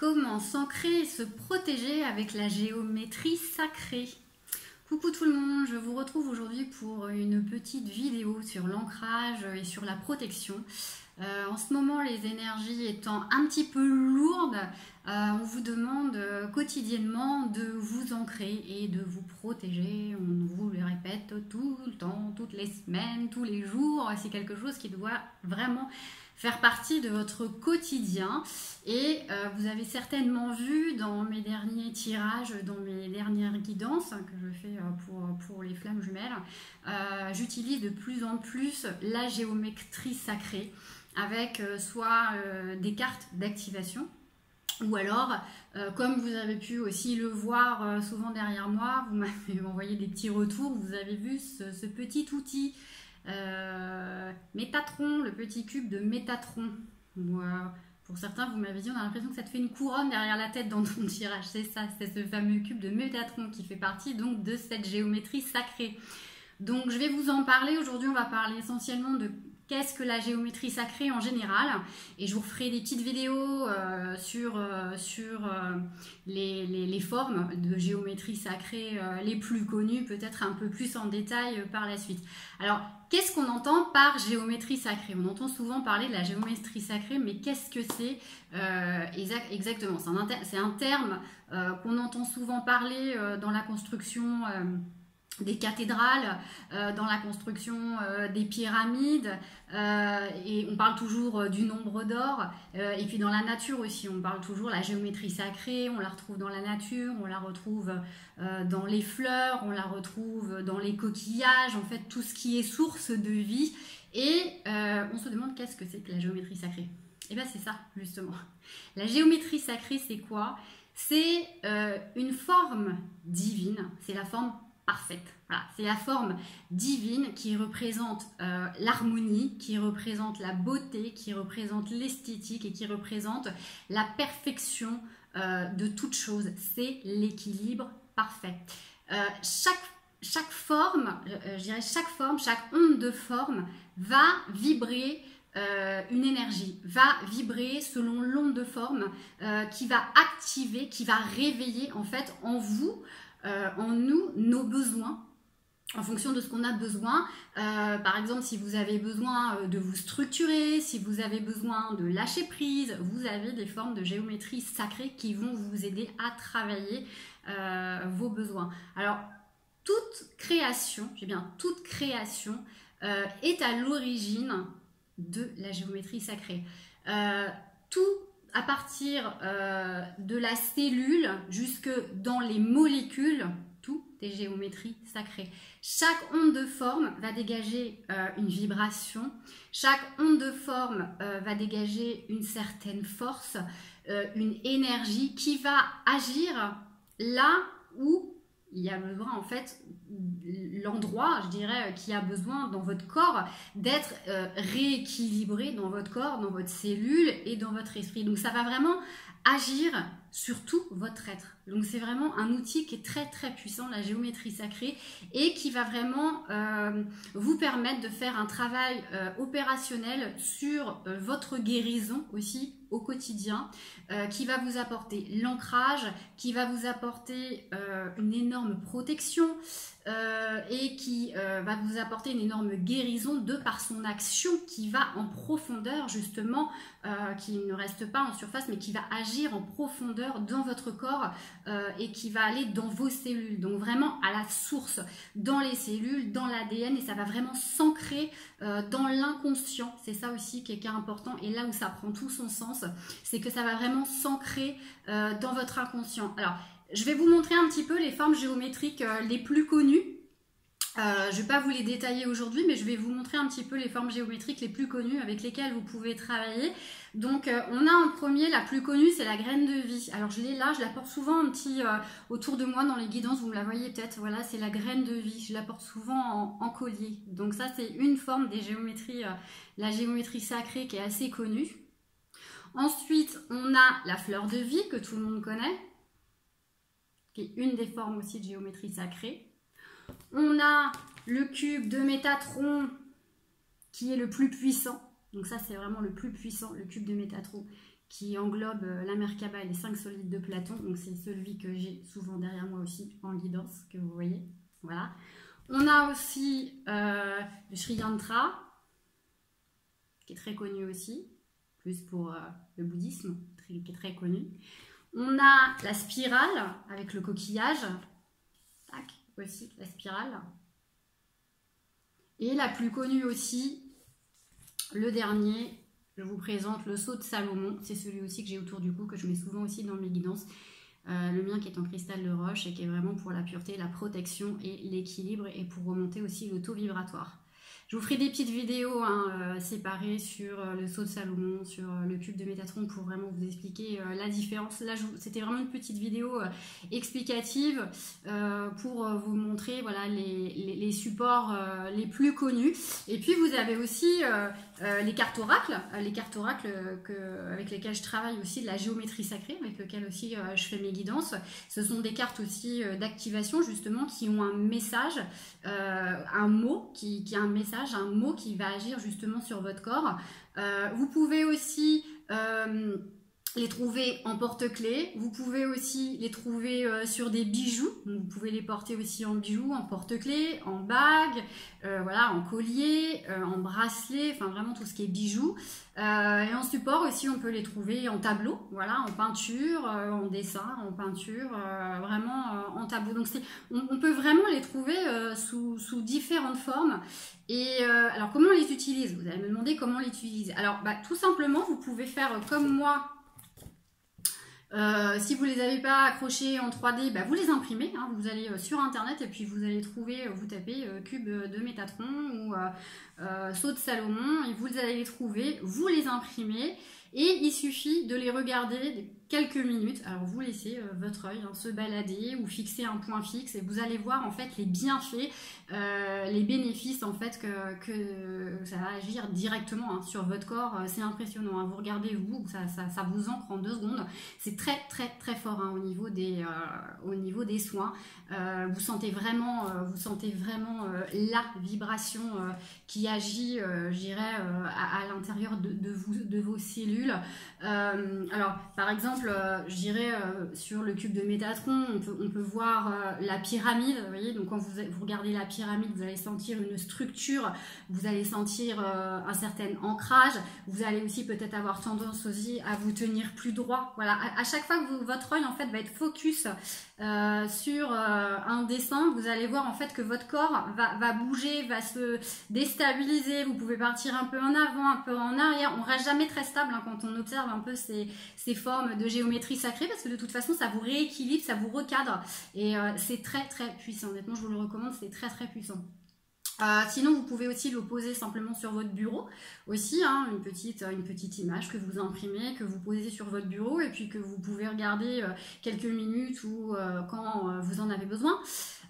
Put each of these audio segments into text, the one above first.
Comment s'ancrer et se protéger avec la géométrie sacrée? Coucou tout le monde, je vous retrouve aujourd'hui pour une petite vidéo sur l'ancrage et sur la protection. En ce moment, les énergies étant un petit peu lourdes, on vous demande quotidiennement de vous ancrer et de vous protéger. On vous le répète tout le temps, toutes les semaines, tous les jours. C'est quelque chose qui doit vraiment faire partie de votre quotidien. Et vous avez certainement vu dans mes derniers tirages, dans mes dernières guidances que je fais pour les flammes jumelles, j'utilise de plus en plus la géométrie sacrée avec soit des cartes d'activation, ou alors, comme vous avez pu aussi le voir souvent derrière moi, vous m'avez envoyé des petits retours, vous avez vu ce petit outil Métatron, le petit cube de Métatron. Pour certains, vous m'avez dit, on a l'impression que ça te fait une couronne derrière la tête dans ton tirage. C'est ça, c'est ce fameux cube de Métatron qui fait partie donc de cette géométrie sacrée. Donc je vais vous en parler. Aujourd'hui, on va parler essentiellement de qu'est-ce que la géométrie sacrée en général, et je vous referai des petites vidéos sur les formes de géométrie sacrée les plus connues, peut-être un peu plus en détail par la suite. Alors, qu'est-ce qu'on entend par géométrie sacrée? On entend souvent parler de la géométrie sacrée, mais qu'est-ce que c'est exactement? C'est un terme qu'on entend souvent parler dans la construction des cathédrales, dans la construction des pyramides, et on parle toujours du nombre d'or, et puis dans la nature aussi, on parle toujours la géométrie sacrée, on la retrouve dans la nature, on la retrouve dans les fleurs, on la retrouve dans les coquillages, en fait tout ce qui est source de vie, et on se demande qu'est-ce que c'est que la géométrie sacrée? Et bien c'est ça justement. La géométrie sacrée c'est quoi? C'est une forme divine, c'est la forme parfaite. Voilà, c'est la forme divine qui représente l'harmonie, qui représente la beauté, qui représente l'esthétique et qui représente la perfection de toute chose. C'est l'équilibre parfait. Chaque forme, je dirais chaque onde de forme va vibrer une énergie, va vibrer selon l'onde de forme qui va activer, qui va réveiller en fait en vous, en nous, nos besoins en fonction de ce qu'on a besoin. Par exemple, si vous avez besoin de vous structurer, si vous avez besoin de lâcher prise, vous avez des formes de géométrie sacrée qui vont vous aider à travailler vos besoins. Alors, toute création, j'ai bien toute création, est à l'origine de la géométrie sacrée. Tout à partir de la cellule jusque dans les molécules, tout est géométrie sacrée. Chaque onde de forme va dégager une vibration, chaque onde de forme va dégager une certaine force, une énergie qui va agir là où il y a besoin, en fait, l'endroit, je dirais, qui a besoin dans votre corps d'être rééquilibré dans votre corps, dans votre cellule et dans votre esprit. Donc ça va vraiment agir sur tout votre être. Donc c'est vraiment un outil qui est très très puissant, la géométrie sacrée, et qui va vraiment vous permettre de faire un travail opérationnel sur votre guérison aussi au quotidien, qui va vous apporter l'ancrage, qui va vous apporter une énorme protection et qui va vous apporter une énorme guérison de par son action qui va en profondeur justement, qui ne reste pas en surface mais qui va agir en profondeur dans votre corps et qui va aller dans vos cellules, donc vraiment à la source, dans les cellules, dans l'ADN, et ça va vraiment s'ancrer dans l'inconscient. C'est ça aussi qui est important, et là où ça prend tout son sens, c'est que ça va vraiment s'ancrer dans votre inconscient. Alors, je vais vous montrer un petit peu les formes géométriques les plus connues. Je ne vais pas vous les détailler aujourd'hui, mais je vais vous montrer un petit peu les formes géométriques les plus connues avec lesquelles vous pouvez travailler. Donc, on a en premier, la plus connue, c'est la graine de vie. Alors, je l'ai là, je la porte souvent un petit autour de moi dans les guidances, vous me la voyez peut-être. Voilà, c'est la graine de vie. Je la porte souvent en collier. Donc, ça, c'est une forme des géométries, la géométrie sacrée qui est assez connue. Ensuite, on a la fleur de vie que tout le monde connaît, qui est une des formes aussi de géométrie sacrée. On a le cube de Métatron qui est le plus puissant. Donc ça, c'est vraiment le plus puissant, le cube de Métatron, qui englobe la Merkaba et les 5 solides de Platon. Donc c'est celui que j'ai souvent derrière moi aussi en guidance, que vous voyez. Voilà. On a aussi le Sri Yantra, qui est très connu aussi, plus pour le bouddhisme, qui est très connu. On a la spirale avec le coquillage, tac, aussi la spirale. Et la plus connue aussi, le dernier, je vous présente le sceau de Salomon. C'est celui aussi que j'ai autour du cou, que je mets souvent aussi dans mes guidances. Le mien qui est en cristal de roche et qui est vraiment pour la pureté, la protection et l'équilibre et pour remonter aussi le taux vibratoire. Je vous ferai des petites vidéos séparées sur le sceau de Salomon, sur le cube de Métatron pour vraiment vous expliquer la différence. Là, c'était vraiment une petite vidéo explicative pour vous montrer voilà, les supports les plus connus. Et puis, vous avez aussi les cartes oracles avec lesquelles je travaille aussi, de la géométrie sacrée, avec lesquelles aussi je fais mes guidances. Ce sont des cartes aussi d'activation, justement, qui ont un message, un mot qui a un message, un mot qui va agir justement sur votre corps. Vous pouvez aussi les trouver en porte-clés, vous pouvez aussi les trouver sur des bijoux, vous pouvez les porter aussi en bijoux, en porte-clés, en bague, voilà, en collier, en bracelet, enfin vraiment tout ce qui est bijoux. Et en support aussi, on peut les trouver en tableau, voilà, en peinture, en dessin, en peinture, vraiment en tableau. Donc on peut vraiment les trouver sous différentes formes. Et alors comment on les utilise? Vous allez me demander comment on les utilise. Alors tout simplement, vous pouvez faire comme moi. Si vous ne les avez pas accrochés en 3D, vous les imprimez, hein, vous allez sur internet et puis vous allez trouver, vous tapez cube de Métatron ou sceau de Salomon et vous allez les trouver, vous les imprimez et il suffit de les regarder quelques minutes. Alors vous laissez votre œil se balader ou fixer un point fixe et vous allez voir en fait les bienfaits, les bénéfices en fait que ça va agir directement sur votre corps. C'est impressionnant, hein. Vous regardez ça vous ancre en 2 secondes. C'est très très très fort au niveau des soins. Vous sentez vraiment la vibration qui agit, je dirais, à l'intérieur de vos cellules. Alors par exemple, je dirais sur le cube de Métatron, on peut voir la pyramide, vous voyez, donc quand vous regardez la pyramide, vous allez sentir une structure, vous allez sentir un certain ancrage, vous allez aussi peut-être avoir tendance aussi à vous tenir plus droit, voilà, à chaque fois que votre œil en fait va être focus sur un dessin, vous allez voir en fait que votre corps va bouger, va se déstabiliser, vous pouvez partir un peu en avant, un peu en arrière, on reste jamais très stable quand on observe un peu ces formes de géométrie sacrée parce que de toute façon ça vous rééquilibre, ça vous recadre et c'est très très puissant, honnêtement je vous le recommande, c'est très très puissant. Sinon vous pouvez aussi le poser simplement sur votre bureau aussi, hein, une petite image que vous imprimez, que vous posez sur votre bureau et puis que vous pouvez regarder quelques minutes ou quand vous en avez besoin.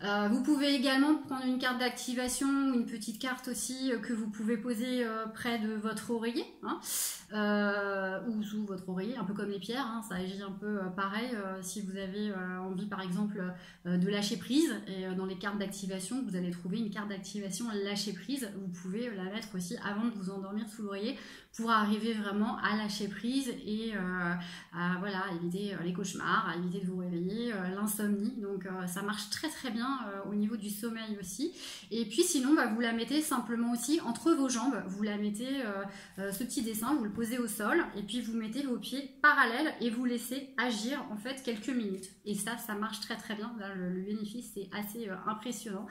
Vous pouvez également prendre une carte d'activation, une petite carte aussi que vous pouvez poser près de votre oreiller, hein, ou sous votre oreiller, un peu comme les pierres, hein, ça agit un peu pareil si vous avez envie par exemple de lâcher prise. Et dans les cartes d'activation, vous allez trouver une carte d'activation lâcher prise, vous pouvez la mettre aussi avant de vous endormir sous l'oreiller pour arriver vraiment à lâcher prise et voilà, éviter les cauchemars, à éviter de vous réveiller, l'insomnie. Donc ça marche très très bien au niveau du sommeil aussi. Et puis sinon vous la mettez simplement aussi entre vos jambes, vous la mettez ce petit dessin, vous le posez au sol et puis vous mettez vos pieds parallèles et vous laissez agir en fait quelques minutes. Et ça marche très très bien. Là, le bénéfice c'est assez impressionnant.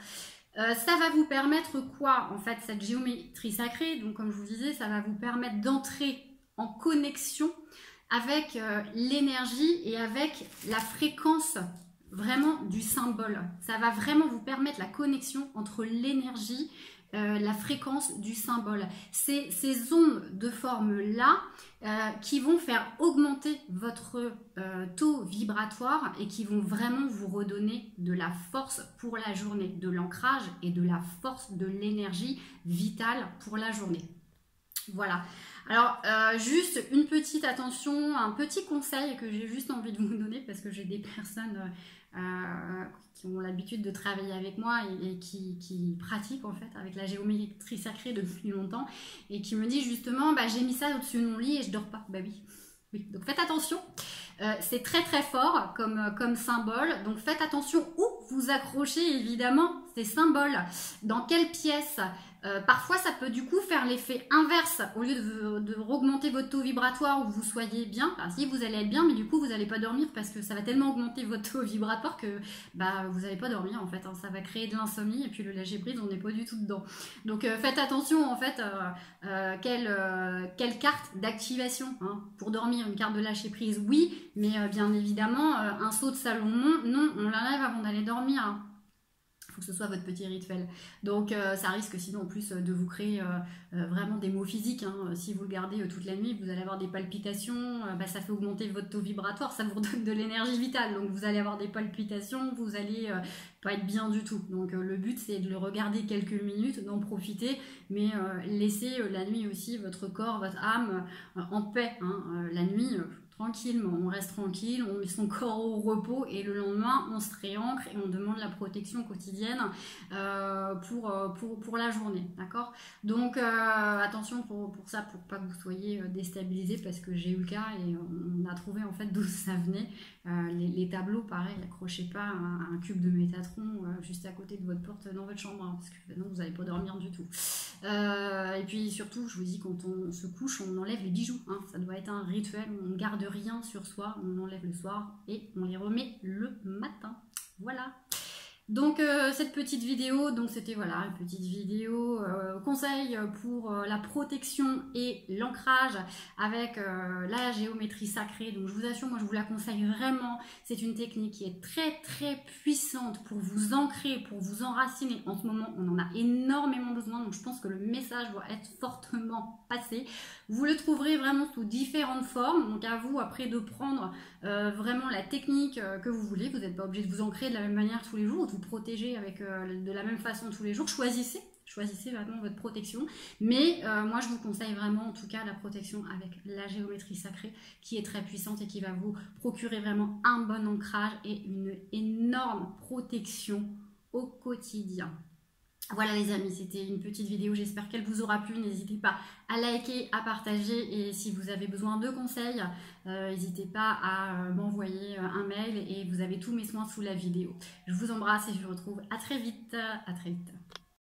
Ça va vous permettre quoi en fait, cette géométrie sacrée? Donc comme je vous disais, ça va vous permettre d'entrer en connexion avec l'énergie et avec la fréquence vraiment du symbole. Ça va vraiment vous permettre la connexion entre l'énergie, la fréquence du symbole. C'est ces ondes de forme là qui vont faire augmenter votre taux vibratoire et qui vont vraiment vous redonner de la force pour la journée, de l'ancrage et de la force de l'énergie vitale pour la journée. Voilà. Alors, juste une petite attention, un petit conseil que j'ai juste envie de vous donner parce que j'ai des personnes qui ont l'habitude de travailler avec moi et qui pratiquent en fait avec la géométrie sacrée depuis longtemps et qui me disent justement j'ai mis ça au-dessus de mon lit et je dors pas. Bah oui, Oui, donc faites attention. C'est très très fort comme symbole. Donc faites attention où vous accrochez évidemment ces symboles. Dans quelle pièce. Parfois ça peut du coup faire l'effet inverse. Au lieu de augmenter votre taux vibratoire où vous soyez bien, enfin, si vous allez être bien, mais du coup vous n'allez pas dormir parce que ça va tellement augmenter votre taux vibratoire que vous n'allez pas dormir en fait. Hein. Ça va créer de l'insomnie et puis le lâcher prise on n'est pas du tout dedans. Donc faites attention en fait quelle carte d'activation hein. Pour dormir, une carte de lâcher prise oui, mais bien évidemment un seau de Salomon non, on l'enlève avant d'aller dormir. Hein. Que ce soit votre petit rituel. Donc ça risque sinon en plus de vous créer vraiment des maux physiques. Hein. Si vous le gardez toute la nuit, vous allez avoir des palpitations, ça fait augmenter votre taux vibratoire, ça vous redonne de l'énergie vitale. Donc vous allez avoir des palpitations, vous allez pas être bien du tout. Donc le but c'est de le regarder quelques minutes, d'en profiter, mais laissez la nuit aussi votre corps, votre âme en paix. Hein. La nuit... tranquillement, on reste tranquille, on met son corps au repos et le lendemain on se réancre et on demande la protection quotidienne pour la journée, d'accord? Donc attention pour ça, pour pas que vous soyez déstabilisés parce que j'ai eu le cas et on a trouvé en fait d'où ça venait. Les tableaux, pareil, accrochez pas un cube de Métatron juste à côté de votre porte dans votre chambre, hein, parce que non, vous n'allez pas dormir du tout. Et puis surtout, je vous dis, quand on se couche, on enlève les bijoux. Hein, ça doit être un rituel, on ne garde rien sur soi, on enlève le soir et on les remet le matin. Voilà. Donc cette petite vidéo, donc c'était voilà une petite vidéo conseil pour la protection et l'ancrage avec la géométrie sacrée. Donc je vous assure, moi je vous la conseille vraiment. C'est une technique qui est très très puissante pour vous ancrer, pour vous enraciner. En ce moment, on en a énormément besoin. Donc je pense que le message doit être fortement passé. Vous le trouverez vraiment sous différentes formes. Donc à vous après de prendre vraiment la technique que vous voulez. Vous n'êtes pas obligé de vous ancrer de la même manière tous les jours, de vous protéger avec, de la même façon tous les jours. Choisissez vraiment votre protection. Mais moi, je vous conseille vraiment, en tout cas, la protection avec la géométrie sacrée qui est très puissante et qui va vous procurer vraiment un bon ancrage et une énorme protection au quotidien. Voilà les amis, c'était une petite vidéo, j'espère qu'elle vous aura plu. N'hésitez pas à liker, à partager et si vous avez besoin de conseils, n'hésitez pas à m'envoyer un mail et vous avez tous mes soins sous la vidéo. Je vous embrasse et je vous retrouve à très vite. À très vite.